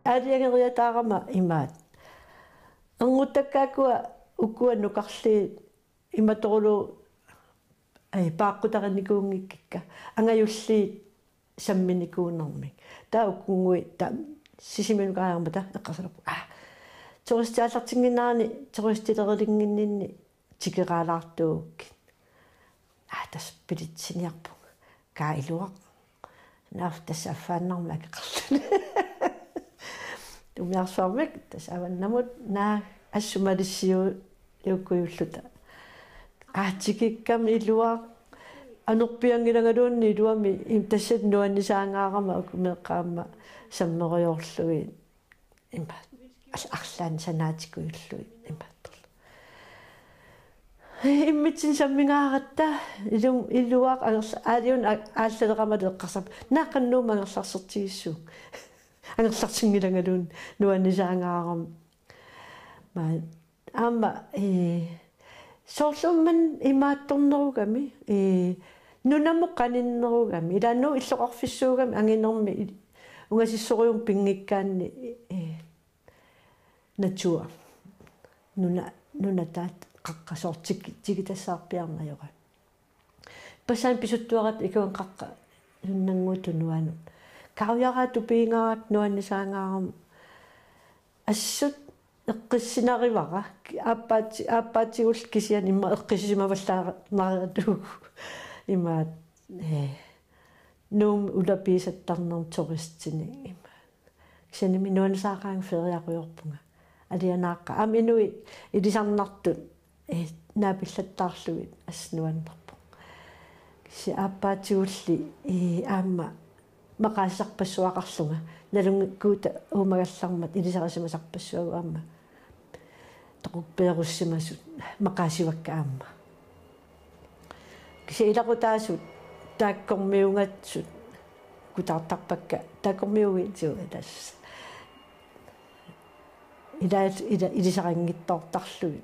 аалиангериатаарама имаат ангуттаккаакуа уккуа нукарли иматорулу пааққутарникуунгиккакка ангаюлли самминикуунэрмик таа уккунгуи та сисиминукаармата эққарсалаппу туристиаллартингинаарни туристилерилингиннинни тикераалаартуукки тас пилитсиниарпу каилуа нафтас аффааннарма акеқарлу тумиарсуармик тас аваннамут наа ассумалиссиу юккуйуллута тикиккам илуа анерпиангилагалуунни илуами тассат нуаннисаангаарама акумеэққаама саммериорлуи имба арлаан санаатикуйуллуи имбаатторлу иммитсин саммингааратта илуақ аалиун ааллалеқамалу эққарсап нааққаннуум ангерларсертигиссуу ангерлартингилагалуун нуаннисаангаарама ма аама соорлумман имаатторнеругами нунамоққаниннеругами илаану иллоқарфиссуугами ангинерми унгасиссориум пингиккаанни натуа нунатаат қаққасоортик тигитассаарпиарнаюра пасан писуттуарат икуан қаққа нуннангууту нуану кауяраату пиингаат нуаннисаангаарам ассут эққиссинаривара ааппаатигул кисиан имма эққиссимаваллаарнаратуу имаат нуум улапиисаттарнерм туристини има кисаними нуанисаагаан фериаруйорпунга алианааққа аминуи илисарнартут наапиллаттаарлугит аснуаннерпу киси ааппаатигулли аама мақаассарпассуақарлунга налунгкуута уумагаллармат илисарисимасарпассуагу аама тоқуппееруссимасут мақаасивакка аама киси илақутаасут тааккормиунгатсут кутаартарпакка тааккормиугиитсуу тас илисарангиттоортарлуги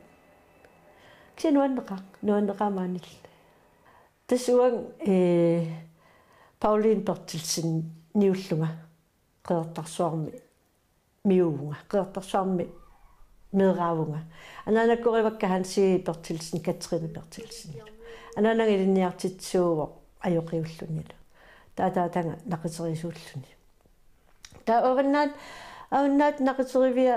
киси нуаннеқаамаанил тасуан Pauline Bertilsen niullunga qeertarsuarmi miuunga qeertarsuarmi meeraavunga ananakkorivakka Hansi Bertilsen Katrine Bertilsen ananangiliniartitsuuvo ajoqiulluниlu taataatanga naqiserisuulluni taa avunnaat naqiserivia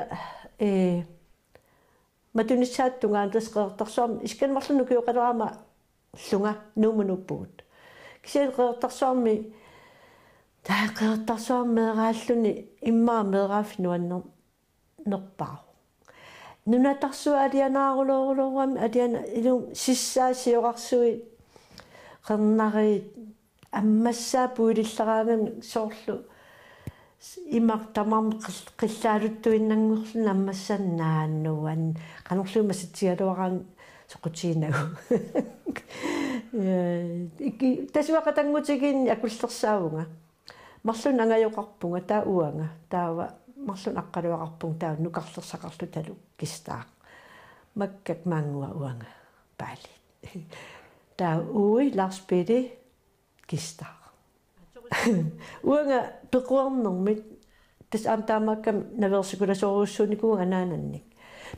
matunissaattungaan tas qeertarsuarmi iskanmarlunu kiuqaleraama llunga nuumunuppugut кисиалеқартарсуарми таақеқартарсуармеерааллуни иммаа меерааффи нуаннер нерпаа нунатарсуа алианаарулоорулоорами алиана илум сиссаасиорарсуи қернари аммассаа пуилиллераанган соорлу имартамарм қиллаалуттуиннангерлун аммассаннааннуан канерлума ситсиалуараан соқутиинагу тасуақатангутигин акуллерсаавунга марлун ангайоқарпунга таа уанга таава марлун аққалуақарпун таа нукарлерсақарлу талу кистаа маккак маангуа уанга паали таа уи ларспеди кистаа уанга пеқуарнэрмит тас амтаамаккам наверсикуласоруссууникуунга наананник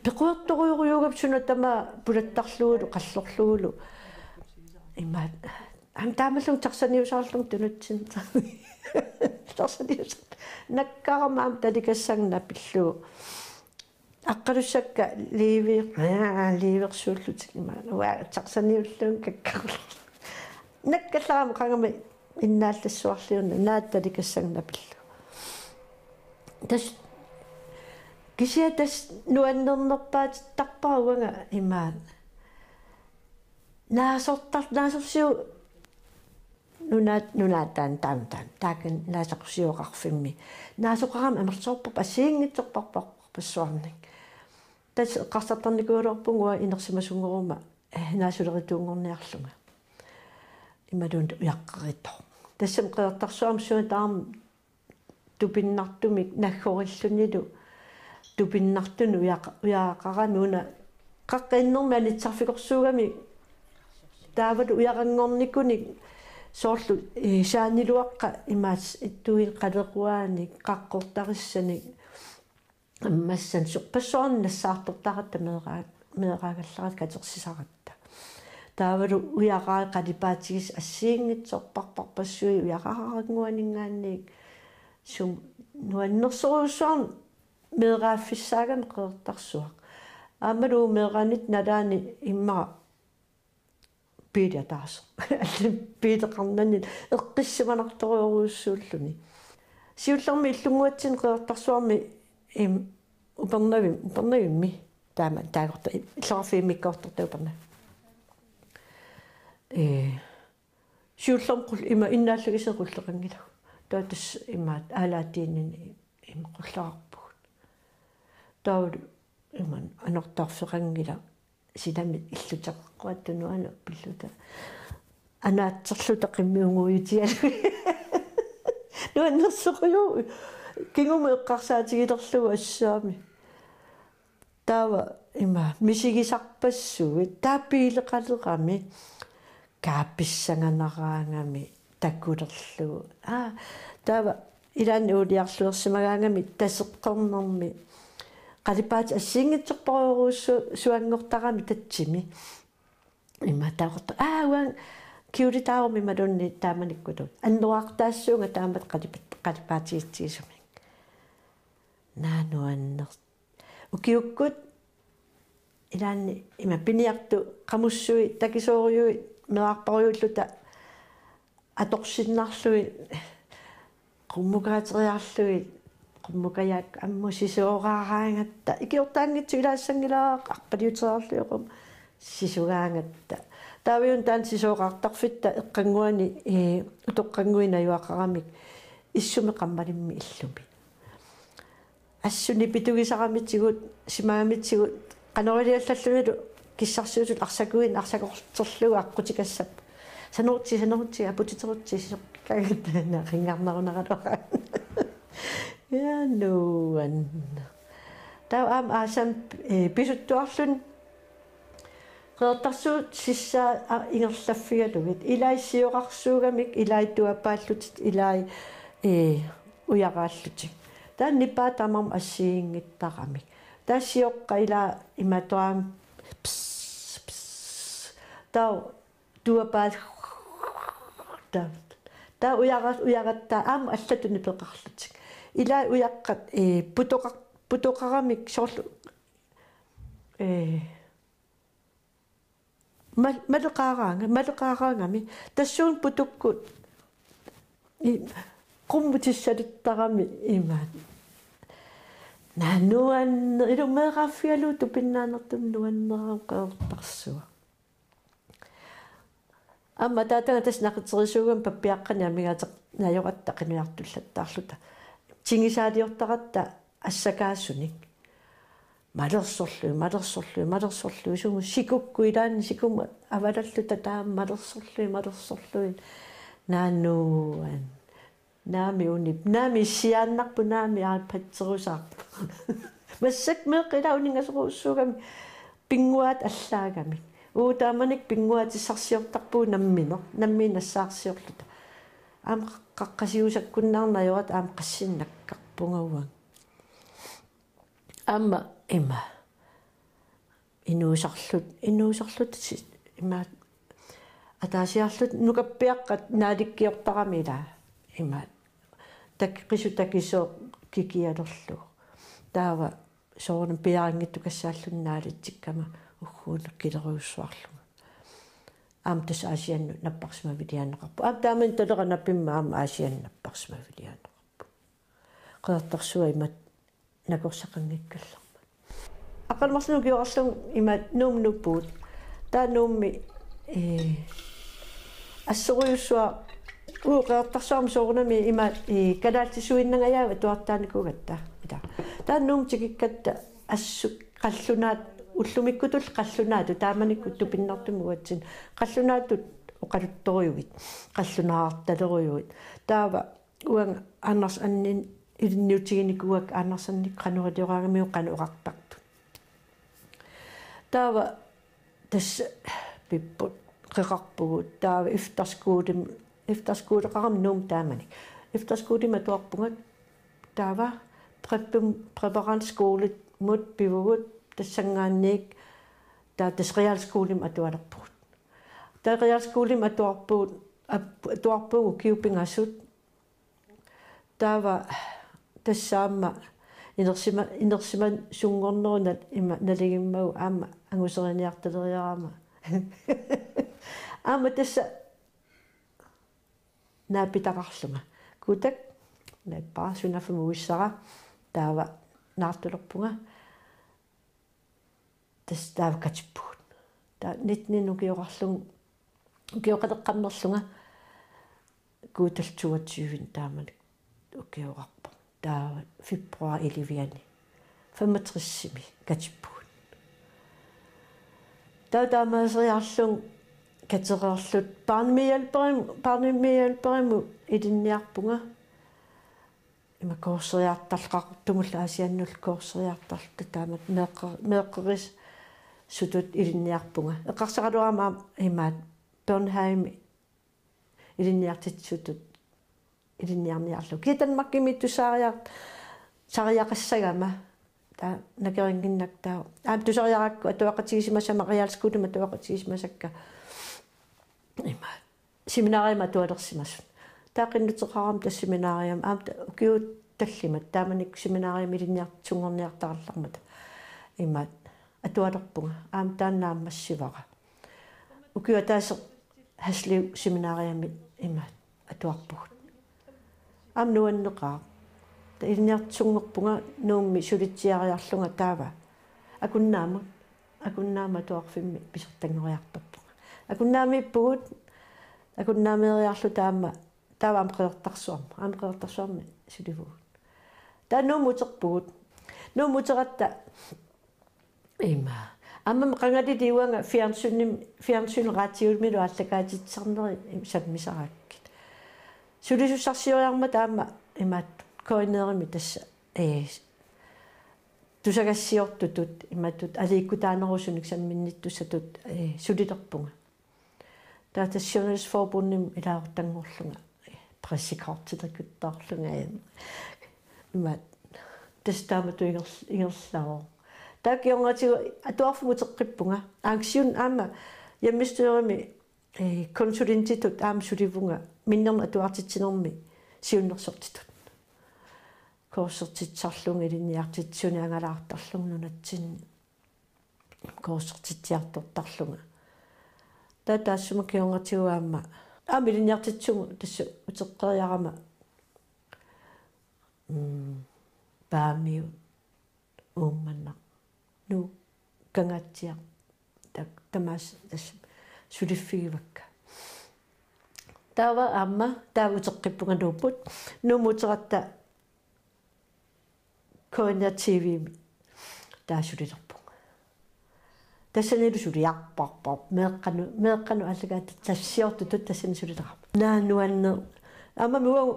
пеқуарторуйоруйугап сунатама пулаттарлуулу қаллорлуулу имма амтаамаллун тарсаниусаарлун тунутсин тарсаниус наккарамаам таликассагна пиллуу аққалуссакка ливерсууллутик има уа тарсаниуллуун каккарл наккалларам қангами иннааллассуарлиуна наатталикассагна пиллу тас кисиа тас нуаннернерпаат тарпаруага имаат наасортарсиу нунаатаан таакан наасақсиоқарфимми наасоқарам амерлсоорпоп асиингитсорпарпар пассуарник тас эққарсартарникуулерпугуа инерсимасунгерума наасулеритуунгорниарлунга ималуун уяққаритто тассам қеэртарсуам суутаарм тупиннартумик наггориллунилу тупиннартуну уяақарами уна қаққиннэрми анитсарфикорсуугами таават уярангорникуник soorlu saaniluaqqa imaas ittuin qalequaani qaqqortarissani аммассан суппассуарнассаартортаратта меэраагалларат катерсисаратта таавалу уягаа қалипаатигис ассиингитсорпарпарпассуи уяқарарангуанингаанник сум нуаннерсоруусуар меэрааффиссааган қеэртарсуақ аамалу меэраанит налаани иммара пиилиатаарсо пиилеқарнани эққиссиманарториоруussууллуни сиуллерми иллунгуатсин қеэртарсуарми упернавимми таама таагорта илларафииммиккаортарта уперна сиуллерм қул има иннааллагисеқуллеқангила таатас имаат аалаатииннини има қуллаарпугут таавал иман анортаарфеқангила силами иллутеққуаттунуана пиллута анаатсерлута қиммиунгуитиалу нуаннерсоқиу кингуми эққарсаатигилерлугу ассаами таава има мисигисарпассуи таапиилеқалерами каапписсанганараангами таккулерлугу таава илаани улиарлуерсимагаангами тасеққорнэрми қалипаат ассиингитсорпориоруussу суангортарами татсими има таақорта уан киулитаарми малунни тааманиккутут аннуартаассуунга таамат қалипаатигитсигисуми наануаннер укиуккут илаанни има пиниарту қамуссуи такисоориуи мераарпариуллута аторсиннарлуи qummukateriarlui qummukajak ammusisuoraaраангатта икиортаангитсу илаассангилаа арпалиутерарлуйоқум сисугаангаtta таавиун таан сисуоқартарфитта эққангуани утоққангуина юақарамик иссуми қаммалимми иллуми ассуни питугисарамитсигут симаагамитсигут канорилиаллаллуилу киссарсуутут арсакуин арсакортерлуга аққутикассап сануутси апутитерутси сисоққагаттана рингаарнарунаралуа я нуан таа аасам писуттуарлун qeertarsuut sissaa ingerlaffигалугит илаиссиоқарсуугамик илаиттуапааллутит илаи уярааллутик таанниппаа тамам ассиингиттарамик таассиоққа илаа иматуаам таа туапаал таа уяратта аама аллатуни пеқарлутик илаа уяққат путоқарамик соорлу малеқаараангами тассуун путуккут qummutissaluttarami imaat нануан илумеэраффиалу тупиннаанертум нуаннерам qeertarsua амма таатага тас нақитерисуугам паппиаққани амигаатеқ наёратта қинуяртуллаттаарлута тингисаалиортаратта ассакаассуник малерсорлуи суму сикукку илаани сикума авалаллута таам малерсорлуи наануан наами унип наами сиааннарпу наами аапатсерусаарпу массак меқилаунингасоруссуугами пингуаат аллаагами тааманик пингуатиссарсиортарпуу намминассаарсиорлута аама қаққасиусаккуннаарнаёрат аама qassinnakkarpungauan аама има инуусарлут има атаасиарлут нукаппиаққат нааликкиортарамила има таккисо кикиалерлу таава соорнам пиарингиттукассааллуннаалитсиккама уггуунер килериуссуарлуга аам тас аасианну наппарсима вилианеқарпу тааман толеранаппимма аама аасианнаппарсима вилианеқарпу qeertarsua имат накорсақангиккалларма ақалмарсину киорарлун имат нуумнуппуут таа нуумми ассориуссуа qeertarsuarmi soornami ima kalaatisuinнагаяава туартааникугатта ита тааннуум тикиккатта ассук қаллунаат уллумиккутул қаллунаату тааманикку тупиннартумуатсин қаллунаатут оқалутторюгит қаллунаарталеруйуит таава уан аннарс аннин илинниутигиникуак ааннарсанник qanurilioraagamиу qanuqartartu таава тас пиппут qeqarpugut таава ифтарскуулим efterskoleqaram nuum taamanik efterskoolima tuarpungat taava preparantskole mut pivugut tassangaanniik tas realskoolim atualerput ta realskoolim atuarpugu kiupingassut taava tassaamma inersima sungornerunat ima naligimmagu aama anguserianiartaleriaraama aama tassa naapitaqarlunga kutak naippa sunafamu uissara taava naartulerpunga tas taava katippugut ta nitninukiorarlung ukiоqateqqamnerlunga kuutaltuatsiuvin taamanik ukiorarpo taava februar iliviani 65 katippugut taamaaseriarlung katereerlut parnimihjälperimu ilinniarpunga ima koorseriartarlaqartumulla asiannul koorseriartarlut taamat meeqqeris sutut ilinniarpunga eqqarsaqaluarama imaat Bernheim ilinniartitsutut ilinniarniarlu kitanmakkimit sariaqassagama ta nakeringinnak taa tusariaqakku atuaqatigisimassa realskuulima atuaqatigisimmasakka ima seminaariama tualersimassut taaqinnuteqaram tasseminaariam aamta ukiut tallimat taamanik seminaariam ilinniartungorniartarallarmata ima atualerpunga aam taannaammassivara ukiwa taase hasliu seminaariami ima atuarpugut aam nuanneqaa ta ilinniartungorpunga nuummi sulitsiariarlunga taava akunnaama tuarfimmi pisertangoriartorpunga akunnaami ippugut akunnaameriarlu taama aam qeertarsuarmi sulivugut taa nuumuterpugut nuumuterata ima amma qangaliliuanga fjernsynraatiulmilu allakaatitsarneri sammisarakkit sulisussarsioriarma taama imaat koinerimi tassa tusagassiortutut imatut aliikkutaanerusunik samminnittussatut sulilerpunga taa tassjournalistforbundim ilaartangorlunga pressikartilerkuttarlunga imaat tastaamatu ingerlaaro taakionngatigu atuarfumuteqqippunga aangsiun aama yammistuerimi konsulintitut aam sulivunga minnerna atuartitsinermi siunnersortitut koorsortitsarlunga ilinniartitsuni angalaartarlungnunatsinni koorsortitsiartortarlunga taassuma kiongatigu aama ilinniartitsugu tassa uteqqeriarama paamiu uummanna nu kangatsiaq tamas tas suliffigivakka taava aamma taavuteqqippunga nuupput nuumuteratta koina TV taasulilerpunga tassanilu suliarparpar meeqqanu allagaat tassiortutut tassani sulilerap naanuanne aamma muagu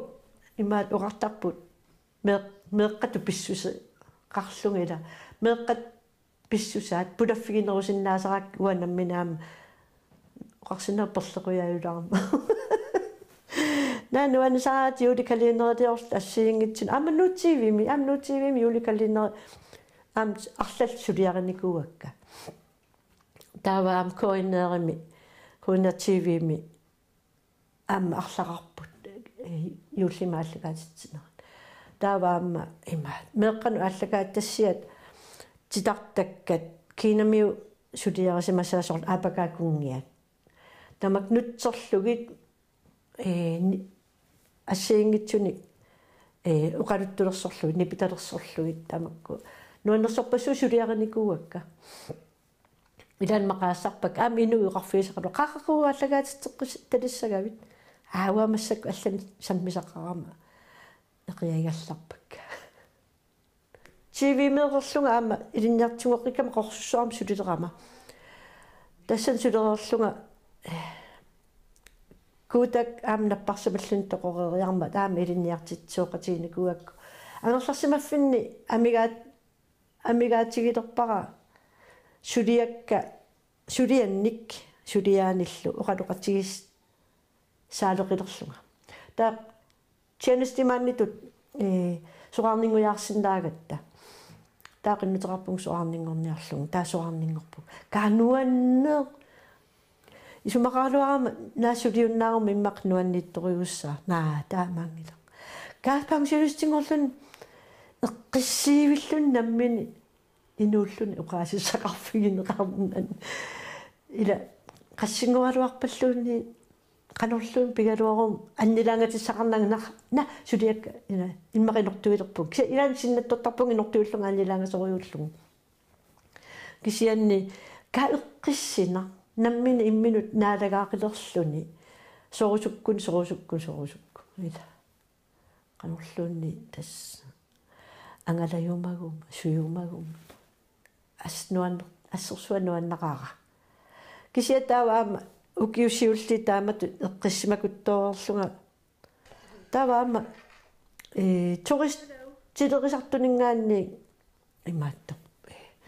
imaat oqartarput meeqqatu pissuse qarlungila meeqqat pissusaat pulaffiginerusinnaasarak uanamminaam oqarsinaa perlequyaayulaarma naanu saat juulikaliineriorl assiingitsin amnuutivimi juulikaliineri am arlal suliarinikuakka taava am koinerimi TV am arlaqarput juullimaallagaatitsinera taava amma ima meeqqanu allagaattassiat titartakkat kiinamiu suliarisimassaasorl apakaakungiat tamak nutserlugit ассиингитсуни уqaluttulersorlugit nipitalersorlugit tamakku nuannersorpassu suliarinikууакка илан мақаассарпак аам инуи уqarfiisaqalu qaqaquu аллагаатитеққис талиссагавит аауамассак аллани саммисақарама эқиагалларпакка TV-мерерлунга аама илинниартугоқиккама қорсуссуарам сулилерама тассан сулерерлунга кутак аамнаппарсамаллун тоқорериарма таама илинниартитсуоқатигникуакку ангерларсимаффинни амигаатигилерпара сулианник сулиааниллу оқалоқатигис saaleqillerlunga taa tjenestimaannitut soqarningujaarsinnaaгаtta таақиннутерарпун суарнингорниарлугу таасуарнингорпу кааnuanneэ исумақаалуарама наасулиуннаарум иммақ нуаннитториуссаа таамаангила каас пенсионистингорлун эққиссиивиллун наммини инууллуни уқаасиссақарфигинеқарнан ила qassингуалуарпаллуунни qanorluun pigaluarum annilangatiссақарнага на сулиакка ина иммақинортуилерпук илаан синнаттортарпуг инортуиллунга аннилангасориуллугу кисианни каэққиссина наммина имминут наалагаақилерлуни сорусуккун ила qanorluunni тас ангалаюмагум суюмагум ассерсуаннуаннақаара кисиатааваама укиусиулли таамат эққиссимакуттоорлунга тааваама турист тилерисартунингаанни имаатто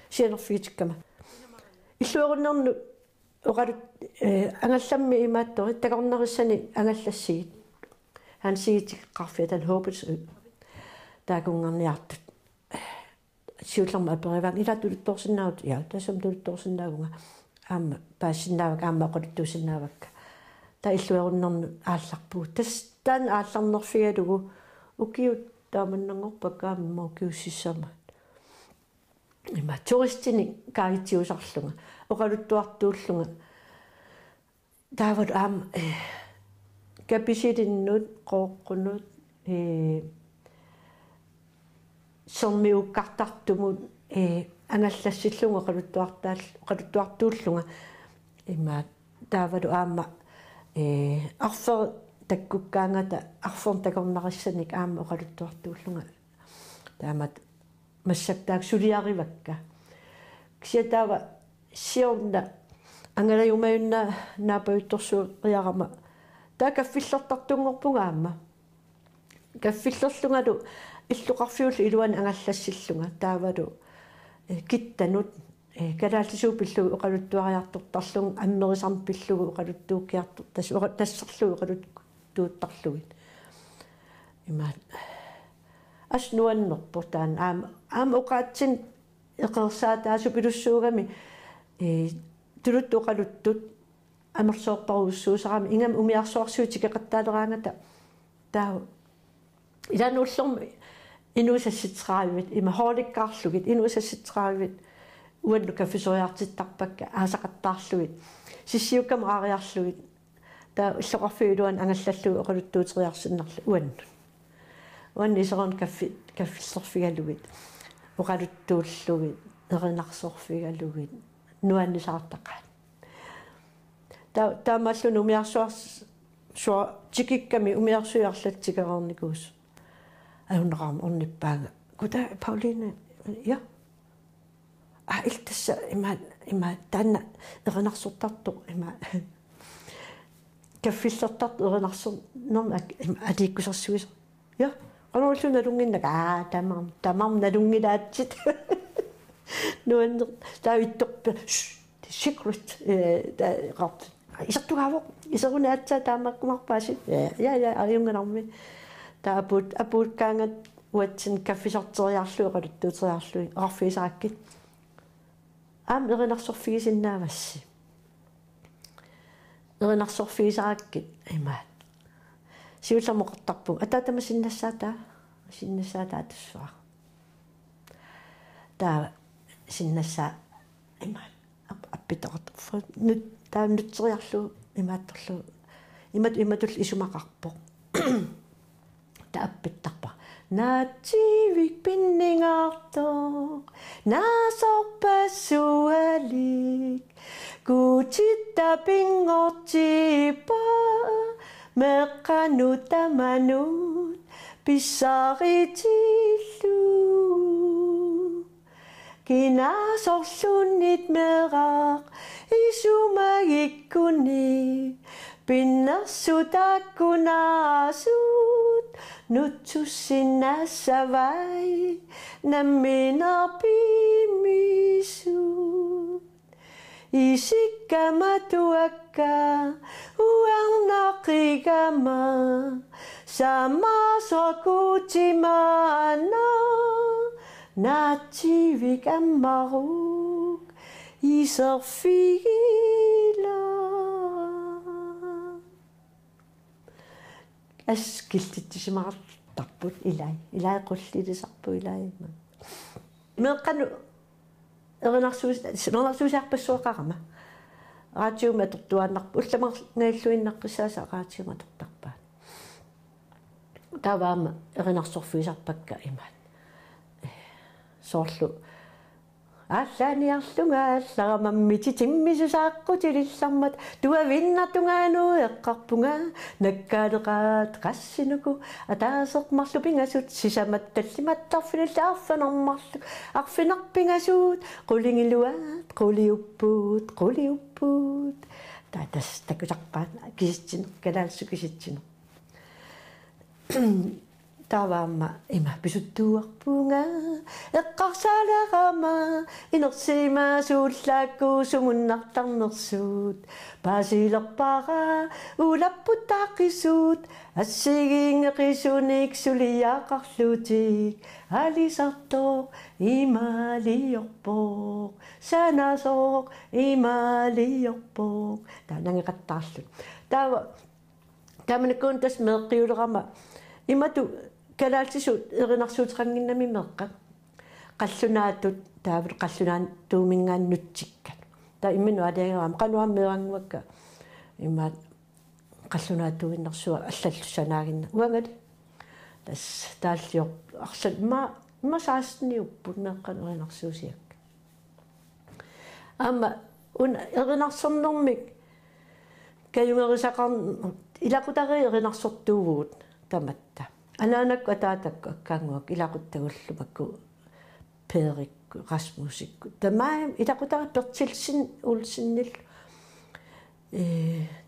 сианерфигитиккама иллуеруннерну оқалут ангалламми имааттори такорнериссани ангаллассигит хансигитикқарфиа тан хоопус таакунгерниартут сиуллерма апериван илатулутторсинаут я тасам тулутторсинаагунга аама паасиннаавак аама оқалуттуусиннаавакка та иллуеруннерну аалларпуу таан аалларнерфигалугу укиут тааманнангорпакка аама укиуссиссама има туристини каагитсиусарлунга оқалуттуартууллунга таават аама каписилиннут қооққунут сормиуккартартумут ангаллассиллунга оқалуттуартууллунга има таавалу аама арфер таккуккаангата арфер такорнариссаник аама оқалуттуартууллунга таамат массактаак сулиаривакка кисиатаава сиорна ангалаюмаюнна наапаютторсуу риарама таа каффиллертартунгорпунга аама каффиллерлунгалу иллуқарфиуллу илуан ангаллассиллунга таавалу киттанут калааллисуупиллугу оқалуттуариартортарлугу аммерисарпиллугу оқалуттууккиартор тассерлугу оқалуттууттарлугит имаат аснуаннерпо таан аама оқаатсин эқерсаа таасу пилуссуугами тулутту оқалуттут амерсоорпаруссуусарами ингам умиарсуарсуутикеқаттаалераангата таа илануллерми инуусасситсераавит има хооликкаарлугит инуусасситсераавит уанну каффисориартиттарпакка аасақаттаарлугит сиссиуккам аариарлугит таа иллоқарфиулуан ангаллаллугу оқалуттуутериарсиннарлу уанни исерон каффиссерфигалугит оқалуттууллугит эринарсорфигалугит нуаннисаартақаат таамаллун умиарсуарс суа тикикками умиарсуярлатсикерорникуус аунерам орниппаага кута Pauline ja илтасса има таана эринарсортарту има каффиллертарт эринарсор норма аликкусерсуис ja qanullu nalunginnak tamam nalungilaatsit nuan taavittorpa secret qart isartugaavoq iserunaatsa taammakkumarpaasi ja ariunganarmi taaput uatsin kaffisarteriarlu eqaluttuuteriarlu arfiisarakkit aam erinarsorfigisinnaavassi erinarsorfigisarakkit imaat siullermoqertarpu ataatama sinnassaata tussuar taa sinnassaa imaat appitoqertorfu nut taannutteriarlu imaattorlu imatul isumaqarpoq taappittarpa naativik pinningaartoq naasorpassualik kuutitta pingortipa meqqanutamanut pissaritillu kinaasorlunnit meraq isumagikkuni pinnersutakkunaasut nutsussinnassavai namminarpimisut isikkamatuakka uarna nakigama samasakutimana nativik ammaruk iserfigila askiltittisimaqartarput ilai qullilisarpu ilaima meeqqanu erinarssuusarpassuaqarama raatiuma tortuaannarpu ullamangaalluinnaqqissaasa raatiuma tortarpaa tavaama erinarsorfuisarpakka imaat soorlu ааллааниарлунга аллагамаммити тиммисусааққутилиллармат туавиннатунгаануу эққарпунга наккаалеқаат qassinuku атаасеқмарлупингасут сисамат таллиматтарфинилла арфанармарлу арфинарпингасуут qulingilluaat quliuppuut таатас такусарпаат киситсинеқ калаалсу киситсинеқ таваама има писуттуарпунга эққарсаалерама инерсимаасууллаакку сумуннартарнерсуут паасилерпара улаппутааққисуут ассигиингеқисуник сулиаақарлуутик алисартоо имаалиорпоо санасоо имаалиорпоо таанангеқаттаарлут таава таманакуун тас меэққиулерама имату калаалтисут эринарсуутеқангиннами меққа қаллунаатут таавут қаллунаан туумингааннутсикка та иммину алиагерам кануаммеерангуакка имаат қаллунаатуиннэрсуа аллаллуссанаагинна уангали тас тааллиор арсат масаасниуппут меққанеринарсуусиакка ама уна эринарсорнэрмик каюнгерисақар илақутари эринарсортуувуут таматта анаанакку атаатакку аккаангуак илақуттагуллумакку пеерикку расмусикку тамаим илақутара пертилсин улсиннил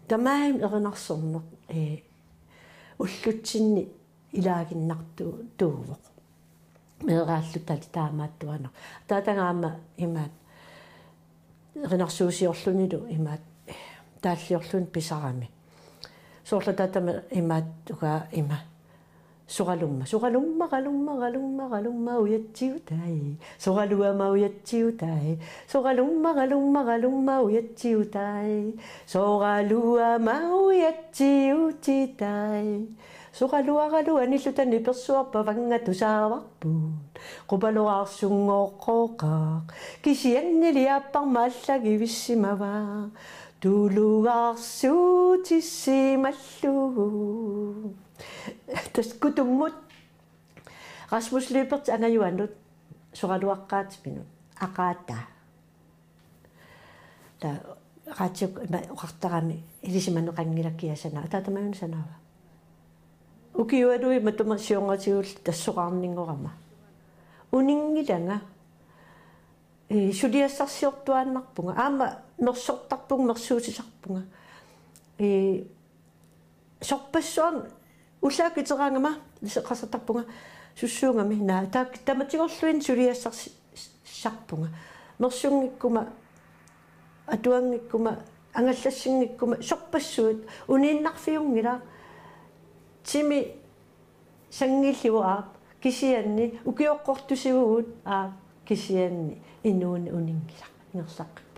тамаим эринарсорнер уллутсинни илагиннарту туувоқ меэрааллутали таамааттуана таатангаама имаат эринарсуусиорлунилу имаат тааллиорлун писарами соорлу таатама имаат туга има сугалумма уятсиутай сугалуама уятсиутай сугалумма уятсиутай сугалуама уятсиутитай сугалуагалу аниллутани персуарпа вангатусааварпуут qupalorarsunngooqqooqaaq kisianniliaapparmaalлаги виссимава тулугарсуутиссималлугу таскутуммут Rasmus Løbert ангаюаннут соралуаққаатипинут ақаата та ратиук оқартарами илисиманеқангилаккиасана таатамаюн санава укиуалуи матумерсионгатигул тассоқарнингорама унингиланга сулиассарсиортуааннарпунга аама мерсортарпуг мерсуутисарпунга сорпассуан уллаакитераангама исеққасартарпунга суссуунгами наа таматигорлуин сулиассарсарпунга мерсунгиккума атуангиккума ангаллассингиккума сорпассуут унииннарфиунгила тими сангилливаа кисианни укиоққортусигуут кисианни инуун унингила нерсақ